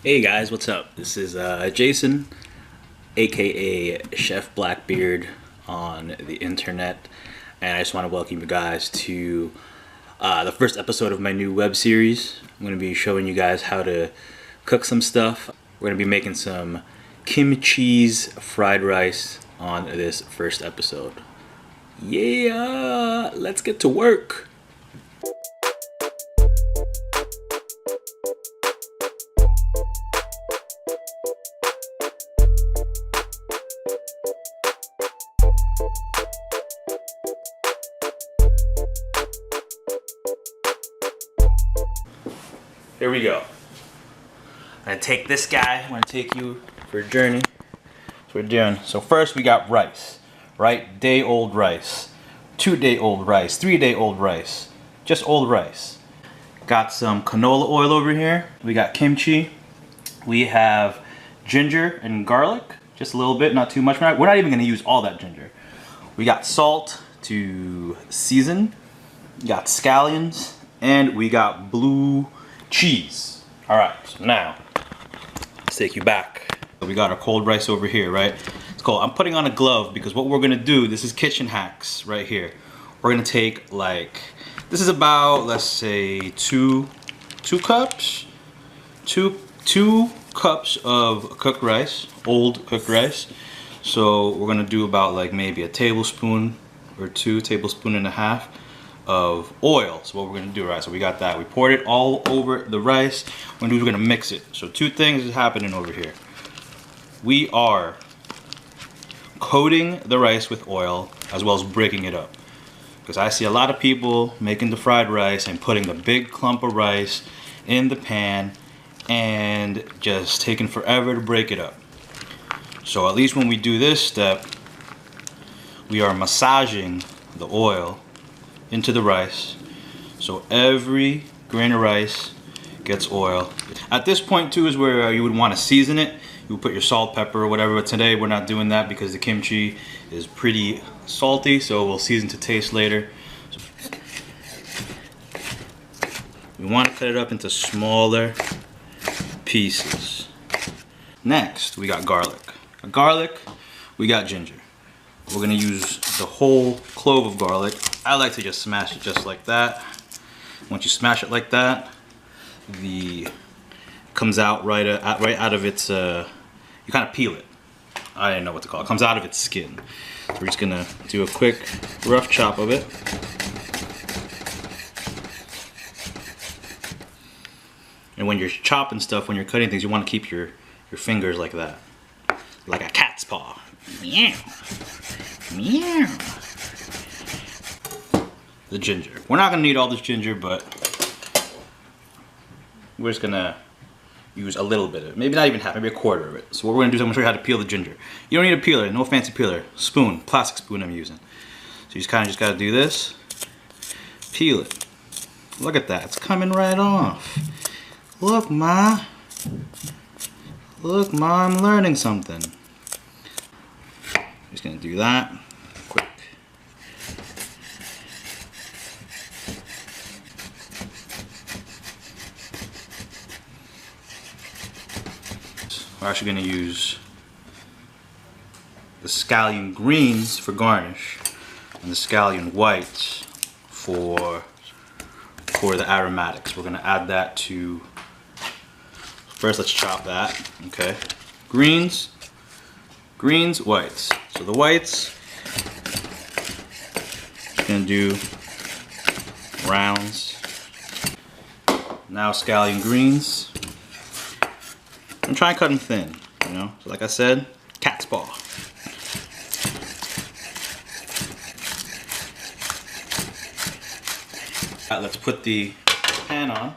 Hey guys, what's up? This is Jason, aka Chef Blackbeard on the internet, and I just want to welcome you guys to the first episode of my new web series. I'm going to be showing you guys how to cook some stuff. We're going to be making some kimcheese fried rice on this first episode. Yeah, let's get to work. Here we go. I'm gonna take this guy. I'm gonna take you for a journey. That's what we're doing. So first we got rice, right? Day-old rice, 2-day-old rice, 3-day-old rice, just old rice. Got some canola oil over here. We got kimchi. We have ginger and garlic, just a little bit, not too much. We're not even gonna use all that ginger. We got salt to season. We got scallions, and we got blue cheese. All right, so now let's take you back. We got our cold rice over here, right? It's cold. I'm putting on a glove because what we're gonna do, this is kitchen hacks right here. We're gonna take this is about, let's say two cups of cooked rice, old cooked rice. So we're gonna do about maybe a tablespoon or 2 tablespoons and a half of oil. So what we're gonna do, right? So we got that. We poured it all over the rice. We're gonna mix it. So 2 things is happening over here. We are coating the rice with oil as well as breaking it up. Because I see a lot of people making the fried rice and putting the big clump of rice in the pan and just taking forever to break it up. So at least when we do this step, we are massaging the oil into the rice, so every grain of rice gets oil. At this point too is where you would want to season it. You would put your salt, pepper, or whatever, but today we're not doing that because the kimchi is pretty salty, so we'll season to taste later. So we want to cut it up into smaller pieces. Next, we got garlic. We got ginger. We're gonna use the whole clove of garlic. I like to just smash it just like that. Once you smash it like that, comes out right out of its. You kind of peel it. I didn't know what to call it. It comes out of its skin. So we're just gonna do a quick rough chop of it. And when you're chopping stuff, when you're cutting things, you want to keep your fingers like that, like a cat's paw. Meow. Meow. The ginger. We're not gonna need all this ginger, but we're just gonna use a little bit of it. Maybe not even half, maybe a quarter of it. So what we're gonna do is I'm gonna show you how to peel the ginger. You don't need a peeler, no fancy peeler. Spoon, plastic spoon I'm using. So you just kind of gotta do this. Peel it. Look at that, it's coming right off. Look, Ma. Look, Ma, I'm learning something. Just gonna do that quick. We're actually gonna use the scallion greens for garnish and the scallion whites for the aromatics. We're gonna add that to, first let's chop that, okay? Greens, whites. So the whites, gonna do rounds. Now scallion greens. I'm trying to cut them thin, you know? So like I said, cat's paw. Let's put the pan on.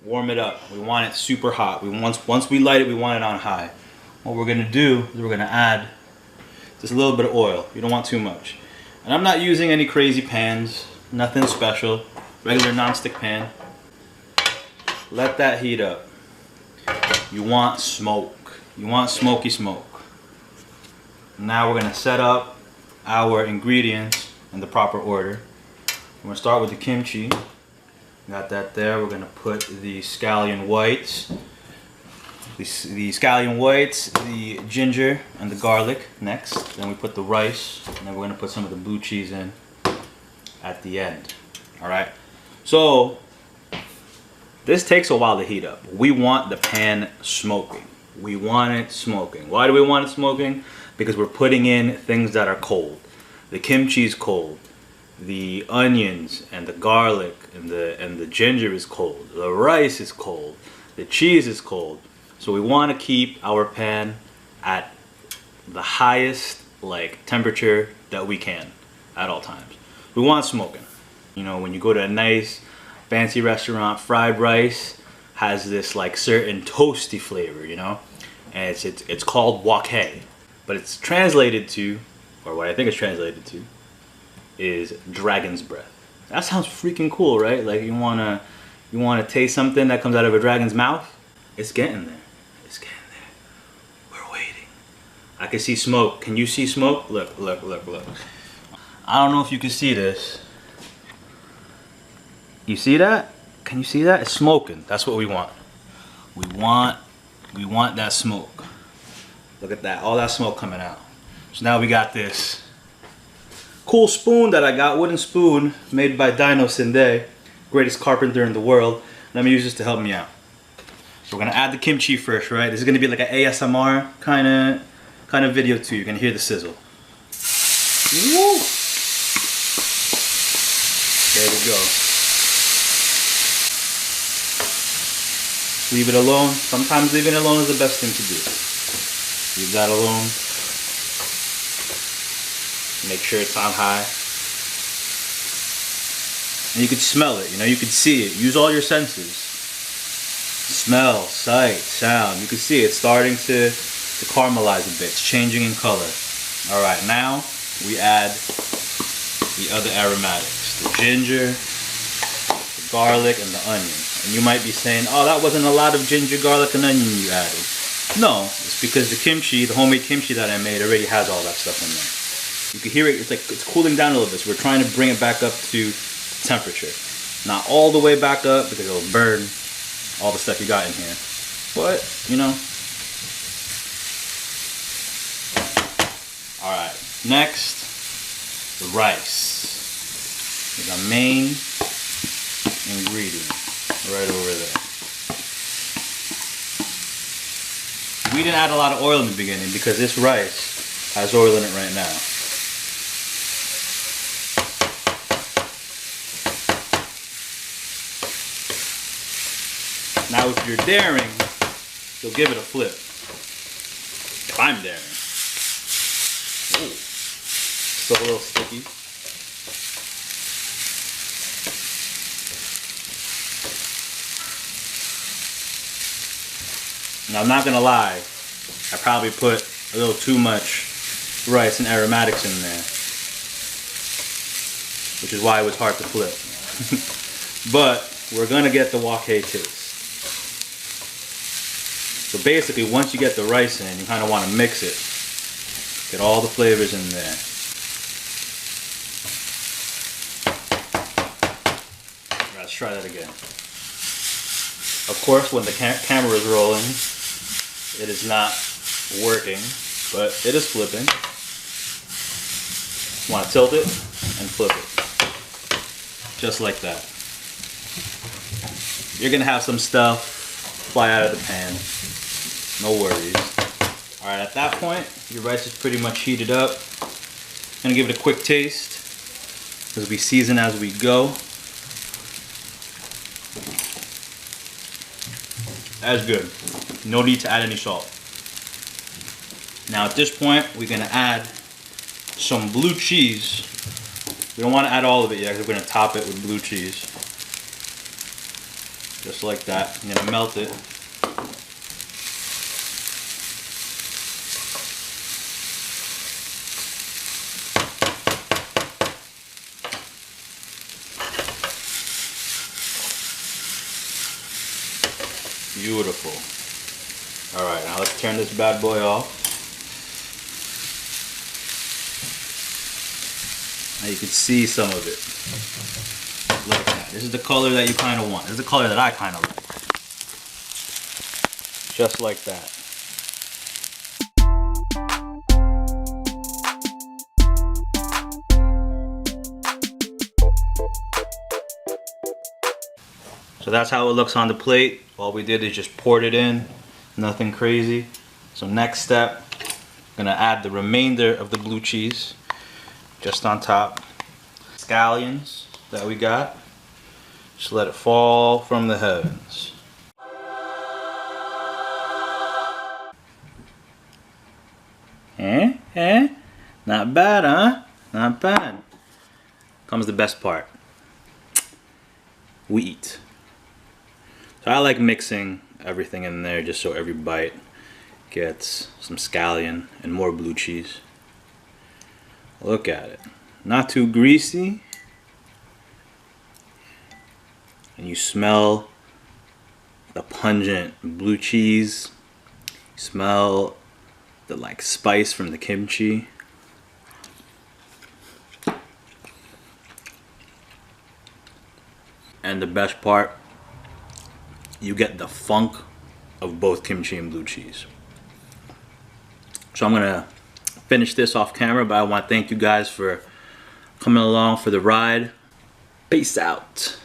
Warm it up. We want it super hot. Once we light it, we want it on high. What we're gonna do is we're gonna add just a little bit of oil. You don't want too much. And I'm not using any crazy pans, nothing special. Regular non-stick pan. Let that heat up. You want smoke. You want smoky smoke. Now we're gonna set up our ingredients in the proper order. We're gonna start with the kimchi. Got that there. We're gonna put the scallion whites. The scallion whites, the ginger, and the garlic next. Then we put the rice, and then we're gonna put some of the blue cheese in at the end. All right. So this takes a while to heat up. We want the pan smoking. We want it smoking. Why do we want it smoking? Because we're putting in things that are cold. The kimchi is cold. The onions and the garlic and the ginger is cold. The rice is cold. The cheese is cold. So we want to keep our pan at the highest temperature that we can at all times. We want smoking. You know, when you go to a nice fancy restaurant, fried rice has this certain toasty flavor, you know, and it's called wok, but it's translated to, or what I think it's translated to, is dragon's breath. That sounds freaking cool, right? Like you wanna taste something that comes out of a dragon's mouth. It's getting there. It's getting there. We're waiting. I can see smoke. Can you see smoke? Look, look, look, look. I don't know if you can see this. You see that? Can you see that? It's smoking. That's what we want. We want that smoke. Look at that. All that smoke coming out. So now we got this cool spoon that I got, wooden spoon made by Dino Sinde, greatest carpenter in the world. Let me use this to help me out. So we're gonna add the kimchi first, right? This is gonna be like an ASMR kind of video too. You're gonna hear the sizzle. Woo! There we go. Leave it alone. Sometimes leaving it alone is the best thing to do. Leave that alone. Make sure it's on high. And you can smell it, you know, you can see it. Use all your senses. Smell, sight, sound. You can see it starting to caramelize a bit. It's changing in color. Alright, now we add the other aromatics. The ginger, the garlic, and the onion. And you might be saying, oh, that wasn't a lot of ginger, garlic, and onion you added. No, it's because the kimchi, the homemade kimchi that I made, already has all that stuff in there. You can hear it, it's cooling down a little bit, so we're trying to bring it back up to temperature. Not all the way back up, because it'll burn all the stuff you got in here. But, you know. Alright, next, the rice. Is our main ingredient, right over there. We didn't add a lot of oil in the beginning, because this rice has oil in it right now. Now if you're daring, you'll give it a flip. If I'm daring. Ooh. Still a little sticky. Now I'm not gonna lie, I probably put a little too much rice and aromatics in there, which is why it was hard to flip. But we're gonna get the wok taste. So basically, once you get the rice in, you kind of want to mix it. Get all the flavors in there. All right, let's try that again. Of course, when the camera is rolling, it is not working, but it is flipping. You want to tilt it and flip it. Just like that. You're going to have some stuff fly out of the pan. No worries. Alright, at that point, your rice is pretty much heated up. I'm going to give it a quick taste, because we season as we go. That's good. No need to add any salt. Now at this point, we're going to add some blue cheese. We don't want to add all of it yet, because we're going to top it with blue cheese. Just like that. I'm going to melt it. Beautiful. Alright, now let's turn this bad boy off. Now you can see some of it. This is the color that you kind of want. This is the color that I kind of like. Just like that. So that's how it looks on the plate. All we did is just poured it in, nothing crazy. So next step, I'm gonna add the remainder of the blue cheese just on top. Scallions that we got, just let it fall from the heavens. Not bad, huh? Not bad. Comes the best part. We eat. So I like mixing everything in there just so every bite gets some scallion and more blue cheese. Look at it. Not too greasy. And you smell the pungent blue cheese. You smell the like spice from the kimchi. And the best part, you get the funk of both kimchi and blue cheese. So I'm gonna finish this off camera, but I want to thank you guys for coming along for the ride. Peace out.